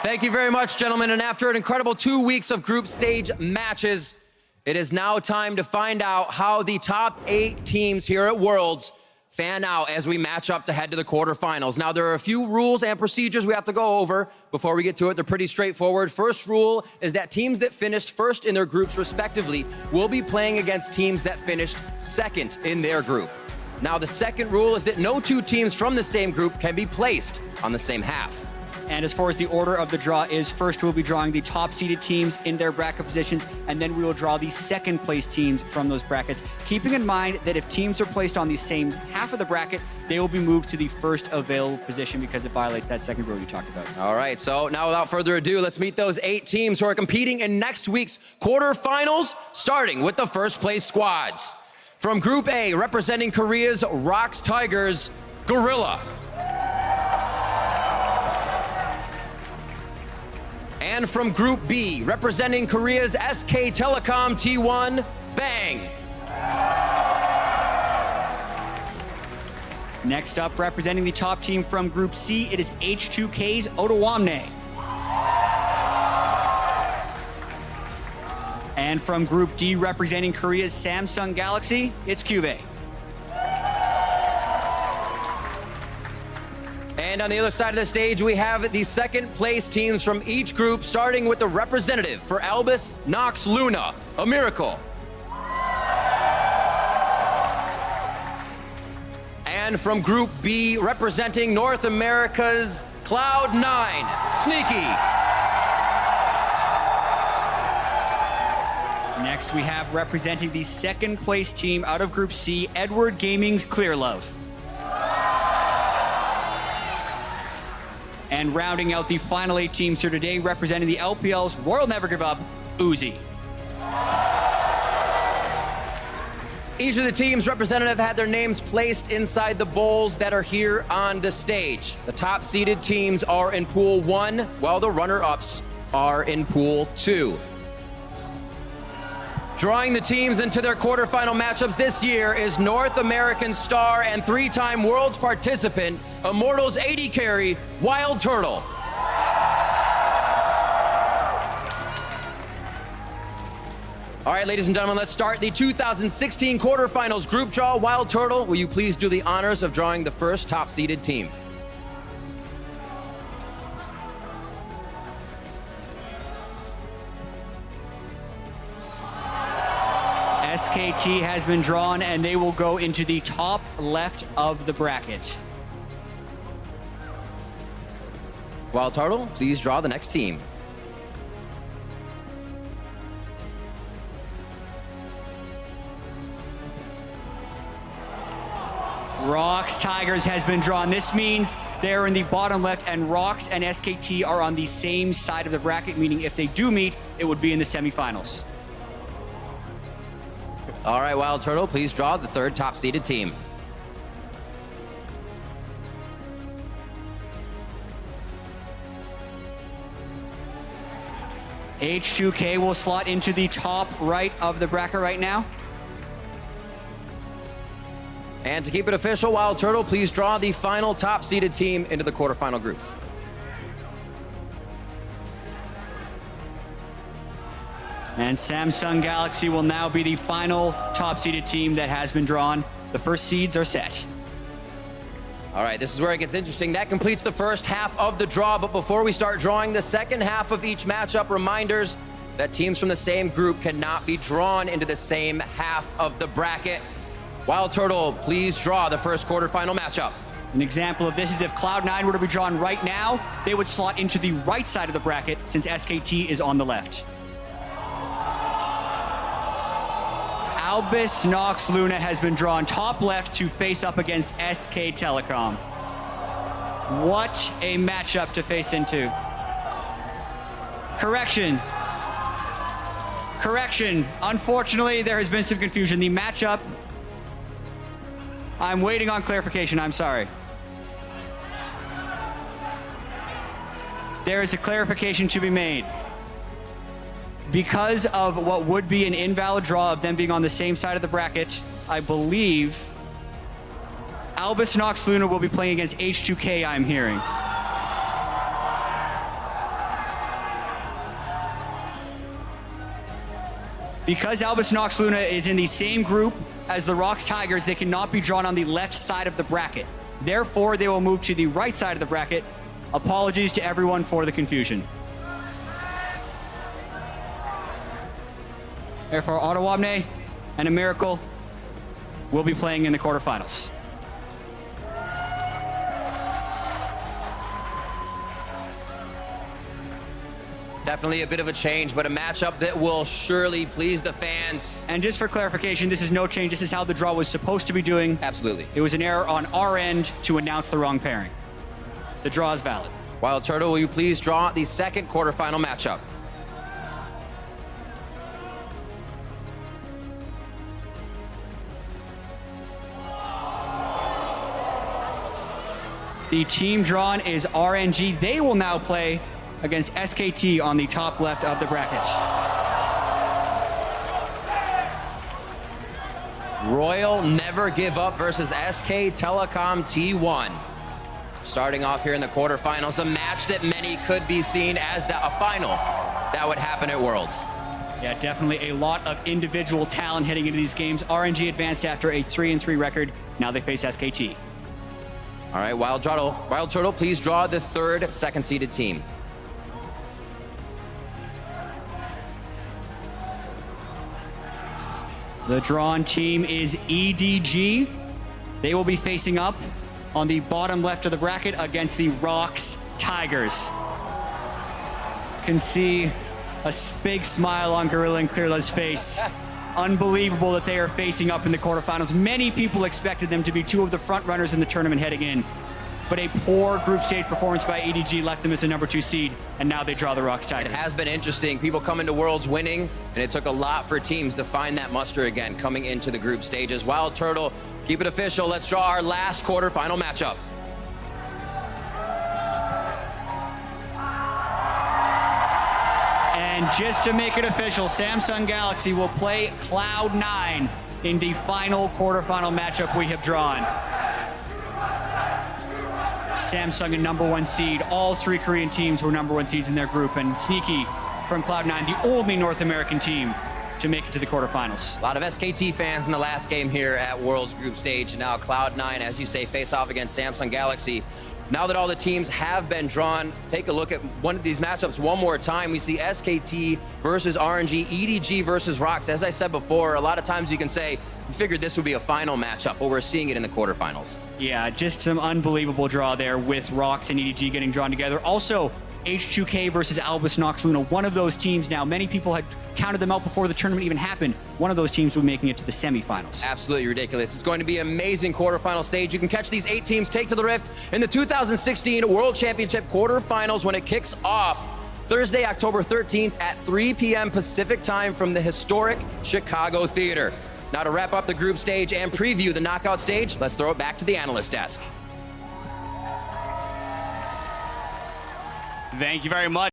Thank you very much, gentlemen. And after an incredible 2 weeks of group stage matches, it is now time to find out how the top 8 teams here at Worlds fan out as we match up to head to the quarterfinals. Now, there are a few rules and procedures we have to go over before we get to it. They're pretty straightforward. First rule is that teams that finished first in their groups respectively will be playing against teams that finished second in their group. Now, the second rule is that no 2 teams from the same group can be placed on the same half. And as far as the order of the draw is, first we'll be drawing the top-seeded teams in their bracket positions, and then we will draw the second-place teams from those brackets, keeping in mind that if teams are placed on the same half of the bracket, they will be moved to the first available position because it violates that second rule you talked about. All right, so now without further ado, let's meet those 8 teams who are competing in next week's quarterfinals, starting with the first-place squads. From Group A, representing Korea's ROX Tigers, Gorilla. And from Group B, representing Korea's SK Telecom T1, Bang. Next up, representing the top team from Group C, it is H2K's Otawamne. And from Group D, representing Korea's Samsung Galaxy, it's Cube. And on the other side of the stage, we have the second place teams from each group, starting with the representative for Albus Nox Luna, a Miracle. And from Group B, representing North America's Cloud9, Sneaky. Next, we have representing the second place team out of Group C, Edward Gaming's Clear Love. And rounding out the final 8 teams here today, representing the LPL's Royal Never Give Up, Uzi. Each of the team's representative had their names placed inside the bowls that are here on the stage. The top-seeded teams are in Pool 1, while the runner-ups are in Pool 2. Drawing the teams into their quarterfinal matchups this year is North American star and 3-time Worlds participant, Immortals 80 carry, Wild Turtle. All right, ladies and gentlemen, let's start the 2016 quarterfinals group draw. Wild Turtle, will you please do the honors of drawing the first top-seeded team? SKT has been drawn, and they will go into the top left of the bracket. Wild Turtle, please draw the next team. ROX Tigers has been drawn. This means they're in the bottom left, and ROX and SKT are on the same side of the bracket, meaning if they do meet, it would be in the semifinals. All right, Wild Turtle, please draw the third top-seeded team. H2K will slot into the top right of the bracket right now. And to keep it official, Wild Turtle, please draw the final top-seeded team into the quarterfinal groups. And Samsung Galaxy will now be the final top-seeded team that has been drawn. The first seeds are set. All right, this is where it gets interesting. That completes the first half of the draw, but before we start drawing the second half of each matchup, reminders that teams from the same group cannot be drawn into the same half of the bracket. Wild Turtle, please draw the first quarterfinal matchup. An example of this is if Cloud9 were to be drawn right now, they would slot into the right side of the bracket since SKT is on the left. Albus Nox Luna has been drawn top left to face up against SK Telecom. What a matchup to face into. Correction. Unfortunately, there has been some confusion. The matchup, I'm waiting on clarification, I'm sorry. There is a clarification to be made. Because of what would be an invalid draw of them being on the same side of the bracket, I believe Albus Nox Luna will be playing against H2K, I'm hearing. Because Albus Nox Luna is in the same group as the Rocks Tigers, they cannot be drawn on the left side of the bracket. Therefore, they will move to the right side of the bracket. Apologies to everyone for the confusion. Therefore, Ottawamne and a Miracle will be playing in the quarterfinals. Definitely a bit of a change, but a matchup that will surely please the fans. And just for clarification, this is no change. This is how the draw was supposed to be doing. Absolutely. It was an error on our end to announce the wrong pairing. The draw is valid. Wild Turtle, will you please draw the second quarterfinal matchup? The team drawn is RNG. They will now play against SKT on the top left of the bracket. Royal Never Give Up versus SK Telecom T1. Starting off here in the quarterfinals, a match that many could be seen as a final that would happen at Worlds. Yeah, definitely a lot of individual talent heading into these games. RNG advanced after a 3-3 record. Now they face SKT. All right, Wild Turtle, please draw the third second-seeded team. The drawn team is EDG. They will be facing up on the bottom left of the bracket against the Rocks Tigers. Can see a big smile on Gorilla and Clearla's face. Unbelievable that they are facing up in the quarterfinals. Many people expected them to be two of the front runners in the tournament heading in, but a poor group stage performance by EDG left them as a number 2 seed, and now they draw the Rocks Tigers. It has been interesting. People come into Worlds winning, and it took a lot for teams to find that muster again coming into the group stages. Wild Turtle, keep it official. Let's draw our last quarterfinal matchup. And just to make it official, Samsung Galaxy will play Cloud9 in the final quarterfinal matchup we have drawn. Samsung a number 1 seed. All 3 Korean teams were number 1 seeds in their group, and Sneaky from Cloud9, the only North American team to make it to the quarterfinals. A lot of SKT fans in the last game here at Worlds group stage, and now Cloud9, as you say, face off against Samsung Galaxy. Now that all the teams have been drawn, take a look at one of these matchups one more time. We see SKT versus RNG, EDG versus Rocks. As I said before, a lot of times you can say, we figured this would be a final matchup, but we're seeing it in the quarterfinals. Yeah, just some unbelievable draw there with Rocks and EDG getting drawn together. Also, H2K versus Albus Nox Luna, one of those teams now. Many people had counted them out before the tournament even happened. One of those teams will be making it to the semifinals. Absolutely ridiculous. It's going to be an amazing quarterfinal stage. You can catch these 8 teams take to the Rift in the 2016 World Championship quarterfinals when it kicks off Thursday, October 13th at 3 p.m. Pacific time from the historic Chicago Theater. Now to wrap up the group stage and preview the knockout stage, let's throw it back to the analyst desk. Thank you very much.